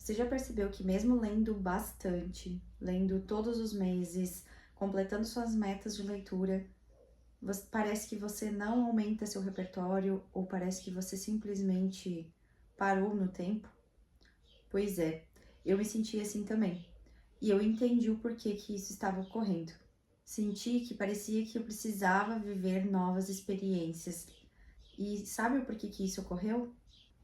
Você já percebeu que mesmo lendo bastante, lendo todos os meses, completando suas metas de leitura, parece que você não aumenta seu repertório ou parece que você simplesmente parou no tempo? Pois é, eu me senti assim também. E eu entendi o porquê que isso estava ocorrendo. Senti que parecia que eu precisava viver novas experiências. E sabe o porquê que isso ocorreu?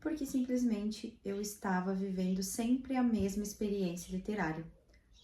Porque simplesmente eu estava vivendo sempre a mesma experiência literária.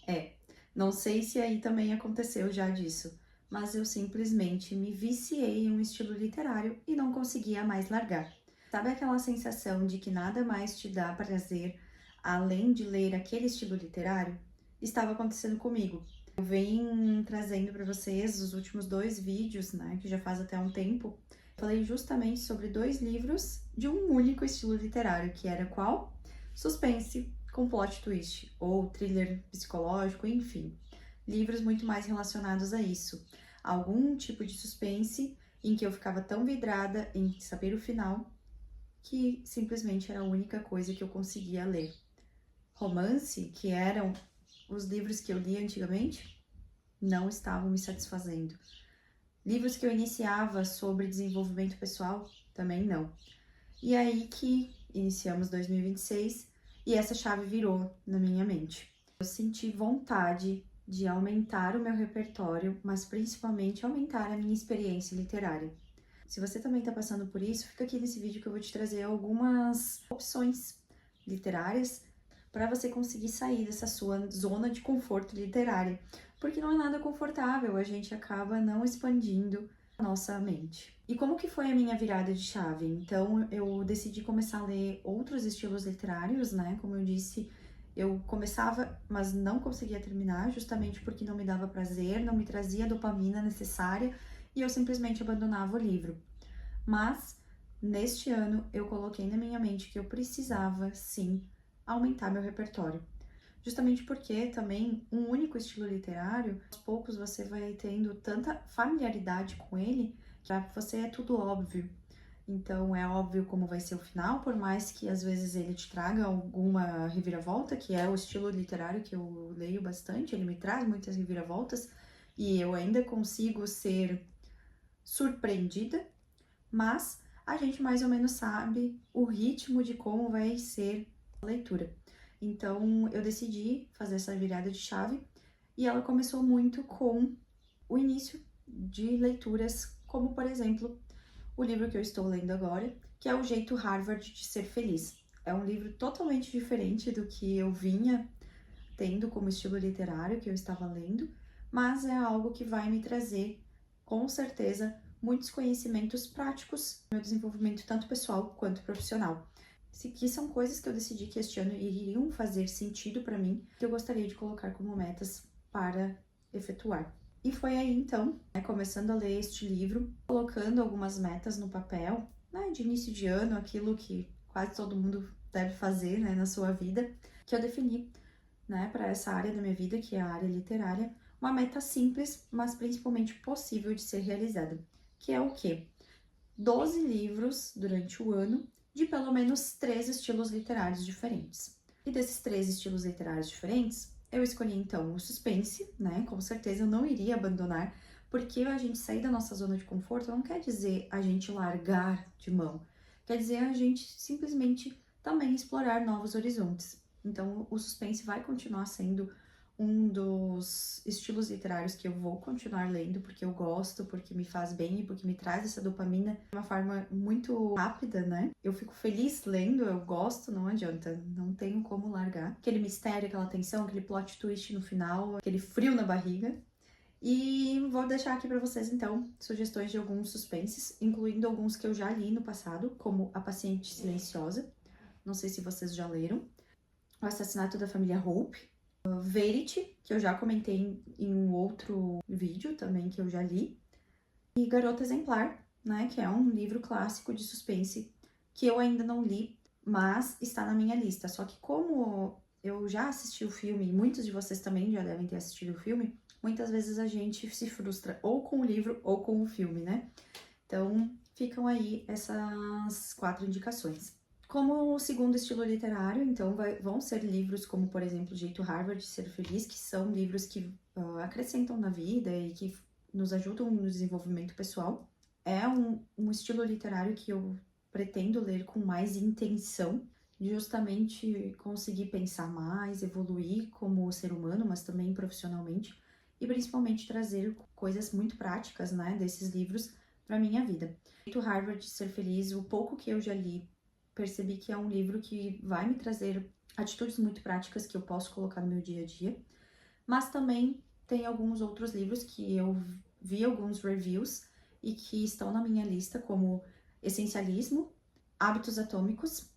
É, não sei se aí também aconteceu já disso, mas eu simplesmente me viciei em um estilo literário e não conseguia mais largar. Sabe aquela sensação de que nada mais te dá prazer além de ler aquele estilo literário? Estava acontecendo comigo. Eu venho trazendo para vocês os últimos 2 vídeos, né, que já faz até um tempo. Falei justamente sobre 2 livros de um único estilo literário, que era qual? Suspense com plot twist, ou thriller psicológico, enfim. Livros muito mais relacionados a isso. Algum tipo de suspense em que eu ficava tão vidrada em saber o final que simplesmente era a única coisa que eu conseguia ler. Romance, que eram os livros que eu li antigamente, não estavam me satisfazendo. Livros que eu iniciava sobre desenvolvimento pessoal, também não. E aí que iniciamos 2026 e essa chave virou na minha mente. Eu senti vontade de aumentar o meu repertório, mas principalmente aumentar a minha experiência literária. Se você também está passando por isso, fica aqui nesse vídeo que eu vou te trazer algumas opções literárias para você conseguir sair dessa sua zona de conforto literária, porque não é nada confortável, a gente acaba não expandindo a nossa mente. E como que foi a minha virada de chave? Então, eu decidi começar a ler outros estilos literários, né? Como eu disse, eu começava, mas não conseguia terminar, justamente porque não me dava prazer, não me trazia a dopamina necessária e eu simplesmente abandonava o livro. Mas, neste ano, eu coloquei na minha mente que eu precisava, sim, aumentar meu repertório. Justamente porque também um único estilo literário, aos poucos você vai tendo tanta familiaridade com ele, que para você é tudo óbvio. Então é óbvio como vai ser o final, por mais que às vezes ele te traga alguma reviravolta, que é o estilo literário que eu leio bastante, ele me traz muitas reviravoltas e eu ainda consigo ser surpreendida, mas a gente mais ou menos sabe o ritmo de como vai ser a leitura. Então eu decidi fazer essa virada de chave e ela começou muito com o início de leituras, como por exemplo o livro que eu estou lendo agora, que é O Jeito Harvard de Ser Feliz. É um livro totalmente diferente do que eu vinha tendo como estilo literário que eu estava lendo, mas é algo que vai me trazer, com certeza, muitos conhecimentos práticos no meu desenvolvimento tanto pessoal quanto profissional. Que são coisas que eu decidi que este ano iriam fazer sentido para mim, que eu gostaria de colocar como metas para efetuar. E foi aí então, começando a ler este livro, colocando algumas metas no papel, de início de ano, aquilo que quase todo mundo deve fazer, na sua vida, que eu defini, para essa área da minha vida, que é a área literária, uma meta simples, mas principalmente possível de ser realizada, que é o quê? 12 livros durante o ano, de pelo menos 3 estilos literários diferentes. E desses 3 estilos literários diferentes, eu escolhi então o suspense, com certeza eu não iria abandonar, porque a gente sair da nossa zona de conforto não quer dizer a gente largar de mão, quer dizer a gente simplesmente também explorar novos horizontes. Então o suspense vai continuar sendo um dos estilos literários que eu vou continuar lendo, porque eu gosto, porque me faz bem e porque me traz essa dopamina de uma forma muito rápida, Eu fico feliz lendo, eu gosto, não adianta, não tenho como largar. Aquele mistério, aquela tensão, aquele plot twist no final, aquele frio na barriga. E vou deixar aqui para vocês, então, sugestões de alguns suspenses, incluindo alguns que eu já li no passado, como A Paciente Silenciosa, não sei se vocês já leram, O Assassinato da Família Hope, Verity, que eu já comentei em um outro vídeo também que eu já li, e Garota Exemplar, que é um livro clássico de suspense que eu ainda não li, mas está na minha lista. Só que como eu já assisti o filme, e muitos de vocês também já devem ter assistido o filme, muitas vezes a gente se frustra ou com o livro ou com o filme, Então, ficam aí essas 4 indicações. Como o segundo estilo literário, então vão ser livros como, por exemplo, Jeito Harvard de Ser Feliz, que são livros que acrescentam na vida e que nos ajudam no desenvolvimento pessoal. É um estilo literário que eu pretendo ler com mais intenção, justamente conseguir pensar mais, evoluir como ser humano, mas também profissionalmente, e principalmente trazer coisas muito práticas, né, desses livros para minha vida. Jeito Harvard de Ser Feliz, o pouco que eu já li, percebi que é um livro que vai me trazer atitudes muito práticas que eu posso colocar no meu dia a dia, mas também tem alguns outros livros que eu vi alguns reviews e que estão na minha lista, como Essencialismo, Hábitos Atômicos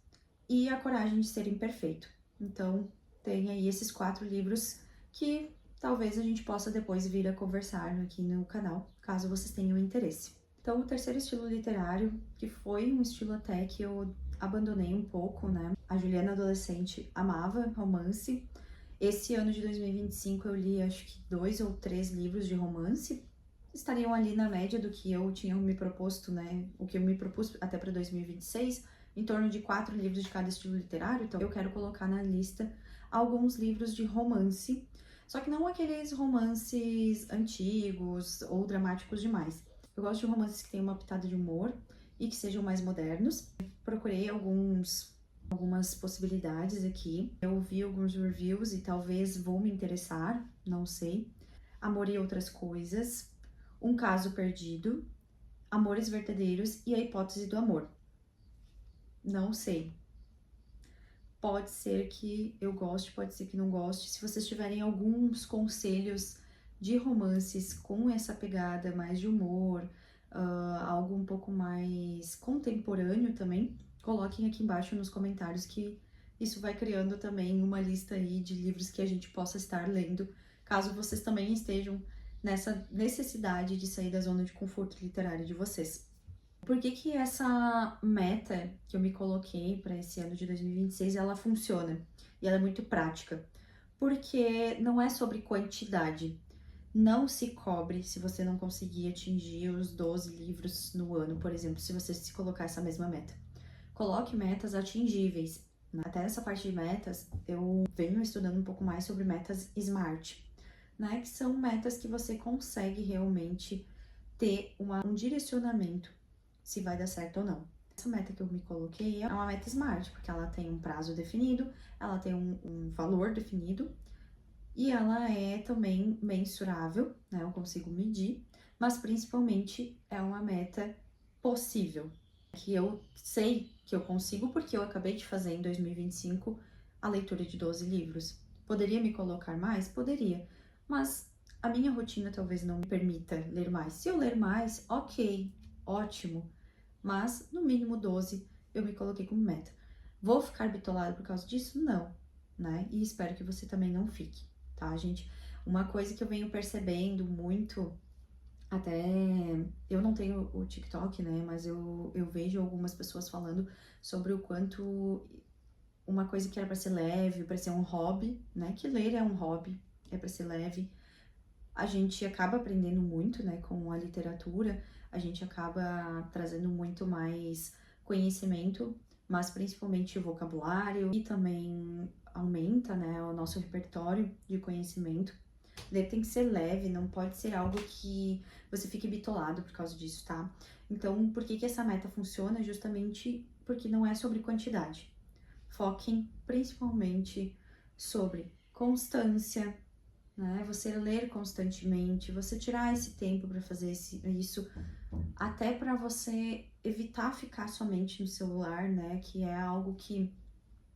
e A Coragem de Ser Imperfeito. Então, tem aí esses 4 livros que talvez a gente possa depois vir a conversar aqui no canal, caso vocês tenham interesse. Então, o terceiro estilo literário, que foi um estilo até que eu abandonei um pouco, né? A Juliana adolescente amava romance. Esse ano de 2025 eu li acho que 2 ou 3 livros de romance. Estariam ali na média do que eu tinha me proposto, né? O que eu me propus até para 2026, em torno de 4 livros de cada estilo literário. Então eu quero colocar na lista alguns livros de romance, só que não aqueles romances antigos ou dramáticos demais. Eu gosto de romances que tenham uma pitada de humor e que sejam mais modernos. Procurei algumas possibilidades aqui. Eu vi alguns reviews e talvez vou me interessar, não sei. Amor e Outras Coisas, Um Caso Perdido, Amores Verdadeiros e A Hipótese do Amor. Não sei. Pode ser que eu goste, pode ser que não goste. Se vocês tiverem alguns conselhos de romances com essa pegada mais de humor, algo um pouco mais contemporâneo também, coloquem aqui embaixo nos comentários que isso vai criando também uma lista aí de livros que a gente possa estar lendo, caso vocês também estejam nessa necessidade de sair da zona de conforto literário de vocês. Por que que essa meta que eu me coloquei para esse ano de 2026, ela funciona? E ela é muito prática. Porque não é sobre quantidade. Não se cobre se você não conseguir atingir os 12 livros no ano, por exemplo, se você se colocar essa mesma meta. Coloque metas atingíveis. Até nessa parte de metas, eu venho estudando um pouco mais sobre metas SMART, né? Que são metas que você consegue realmente ter um direcionamento se vai dar certo ou não. Essa meta que eu me coloquei é uma meta SMART, porque ela tem um prazo definido, ela tem um valor definido e ela é também mensurável, né? Eu consigo medir, mas principalmente é uma meta possível, que eu sei que eu consigo porque eu acabei de fazer em 2025 a leitura de 12 livros. Poderia me colocar mais? Poderia, mas a minha rotina talvez não me permita ler mais. Se eu ler mais, ok, ótimo, mas no mínimo 12 eu me coloquei como meta. Vou ficar bitolada por causa disso? Não, né? E espero que você também não fique, tá, gente? Uma coisa que eu venho percebendo muito, até eu não tenho o TikTok, né? Mas eu vejo algumas pessoas falando sobre o quanto uma coisa que era para ser leve, para ser um hobby, né? Que ler é um hobby, é para ser leve. A gente acaba aprendendo muito, né, com a literatura, a gente acaba trazendo muito mais conhecimento, mas principalmente o vocabulário e também aumenta, né, o nosso repertório de conhecimento. Ler tem que ser leve, não pode ser algo que você fique bitolado por causa disso, tá? Então, por que que essa meta funciona? Justamente porque não é sobre quantidade. Foquem principalmente sobre constância, né? Você ler constantemente, você tirar esse tempo para fazer isso, até para você evitar ficar somente no celular, né? Que é algo que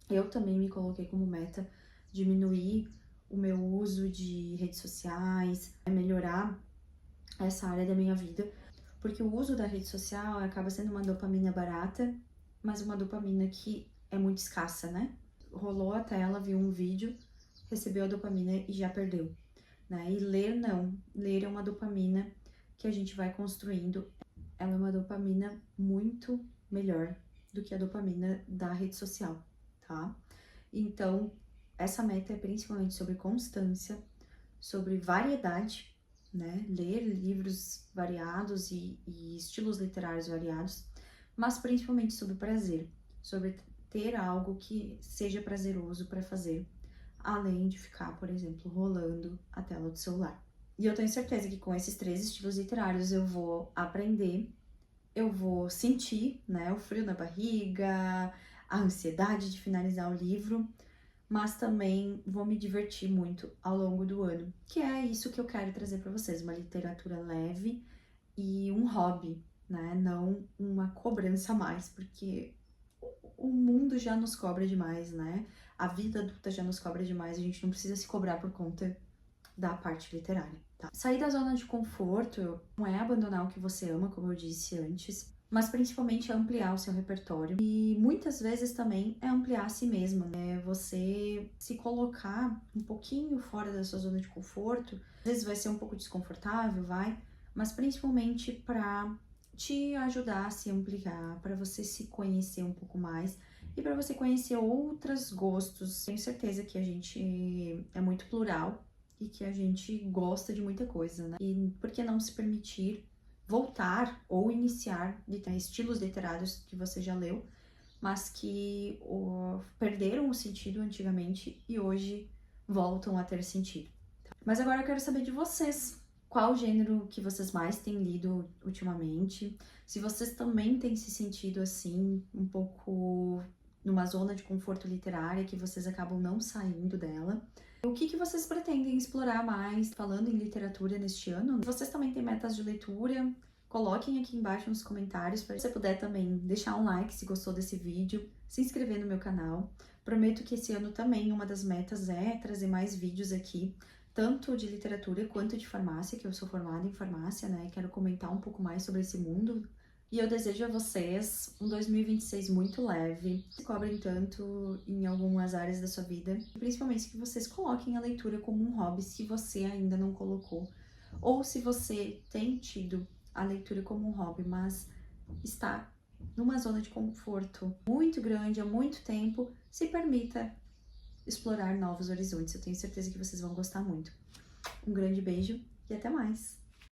eu também me coloquei como meta, diminuir o meu uso de redes sociais, melhorar essa área da minha vida, porque o uso da rede social acaba sendo uma dopamina barata, mas uma dopamina que é muito escassa, né? Rolou a tela, viu um vídeo, recebeu a dopamina e já perdeu, né? E ler não, ler é uma dopamina que a gente vai construindo, ela é uma dopamina muito melhor do que a dopamina da rede social, tá? Então, essa meta é principalmente sobre constância, sobre variedade, né? Ler livros variados e estilos literários variados, mas principalmente sobre prazer, sobre ter algo que seja prazeroso para fazer, além de ficar, por exemplo, rolando a tela do celular. E eu tenho certeza que com esses 3 estilos literários eu vou aprender, eu vou sentir, né, o frio na barriga, a ansiedade de finalizar o livro, mas também vou me divertir muito ao longo do ano, que é isso que eu quero trazer para vocês, uma literatura leve e um hobby, né, não uma cobrança a mais, porque o mundo já nos cobra demais, né? A vida adulta já nos cobra demais, a gente não precisa se cobrar por conta da parte literária, tá? Sair da zona de conforto não é abandonar o que você ama, como eu disse antes, mas principalmente é ampliar o seu repertório e muitas vezes também é ampliar a si mesma, né? Você se colocar um pouquinho fora da sua zona de conforto, às vezes vai ser um pouco desconfortável, vai, mas principalmente para te ajudar a se ampliar, para você se conhecer um pouco mais e para você conhecer outros gostos. Tenho certeza que a gente é muito plural e que a gente gosta de muita coisa, né? E por que não se permitir voltar ou iniciar estilos literários que você já leu, mas que perderam o sentido antigamente e hoje voltam a ter sentido. Mas agora eu quero saber de vocês. Qual gênero que vocês mais têm lido ultimamente? Se vocês também têm se sentido assim, um pouco numa zona de conforto literária, que vocês acabam não saindo dela. O que vocês pretendem explorar mais falando em literatura neste ano? Se vocês também têm metas de leitura, coloquem aqui embaixo nos comentários. Se você puder também deixar um like se gostou desse vídeo, se inscrever no meu canal. Prometo que esse ano também uma das metas é trazer mais vídeos aqui, tanto de literatura quanto de farmácia, que eu sou formada em farmácia, né? E quero comentar um pouco mais sobre esse mundo. E eu desejo a vocês um 2026 muito leve, que se cobrem tanto em algumas áreas da sua vida, e principalmente que vocês coloquem a leitura como um hobby, se você ainda não colocou, ou se você tem tido a leitura como um hobby, mas está numa zona de conforto muito grande há muito tempo, se permita explorar novos horizontes. Eu tenho certeza que vocês vão gostar muito. Um grande beijo e até mais!